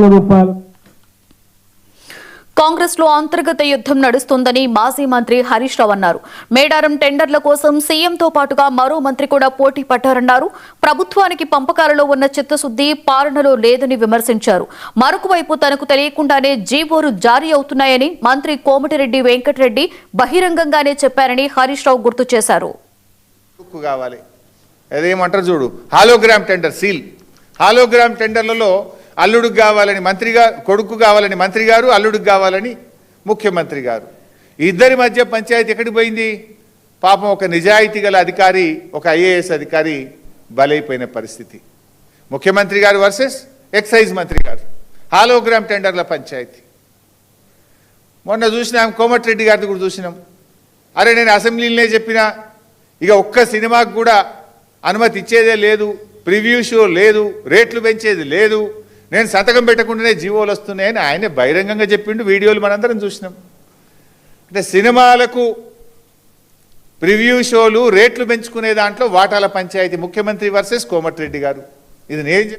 రూపాయలు. కాంగ్రెస్ లో అంతర్గత యుద్ధం నడుస్తోందని మాజీ మంత్రి హరీష్ రావు అన్నారు. మేడారం టెండర్ల కోసం సీఎంతో పాటుగా మరో మంత్రి కూడా పోటీ పట్టారన్నారు. ప్రభుత్వానికి పంపకాలలో ఉన్న చిత్తశుద్ది పాలనలో లేదని విమర్శించారు. మరొక వైపు తనకు తెలియకుండానే జీవోలు జారీ అవుతున్నాయని మంత్రి కోమటిరెడ్డి వెంకటరెడ్డి బహిరంగంగానే చెప్పారని హరీష్ రావు గుర్తు చేశారు. అదేమంటారు చూడు, హాలోగ్రామ్ టెండర్ సీల్. హాలోగ్రామ్ టెండర్లలో అల్లుడికి కావాలని మంత్రి గారు, కొడుకు కావాలని మంత్రి గారు, అల్లుడికి కావాలని ముఖ్యమంత్రి గారు. ఇద్దరి మధ్య పంచాయతీ ఎక్కడికి పోయింది? పాపం ఒక నిజాయితీ గల అధికారి, ఒక ఐఏఎస్ అధికారి బలైపోయిన పరిస్థితి. ముఖ్యమంత్రి గారు వర్సెస్ ఎక్సైజ్ మంత్రి గారు, హాలోగ్రామ్ టెండర్ల పంచాయతీ. మొన్న చూసినాం, కోమటిరెడ్డి గారిని కూడా చూసినాం. అరే నేను అసెంబ్లీలోనే చెప్పినా, ఇక ఒక్క సినిమాకు కూడా అనుమతి ఇచ్చేదే లేదు, ప్రివ్యూ షో లేదు, రేట్లు పెంచేది లేదు, నేను సంతకం పెట్టకుండానే జీవోలు వస్తున్నాయని ఆయనే బహిరంగంగా చెప్పిండు. వీడియోలు మనందరం చూసినాం. అంటే సినిమాలకు ప్రివ్యూ షోలు రేట్లు పెంచుకునే దాంట్లో వాటాల పంచాయతీ, ముఖ్యమంత్రి వర్సెస్ కోమటిరెడ్డి గారు. ఇది నేను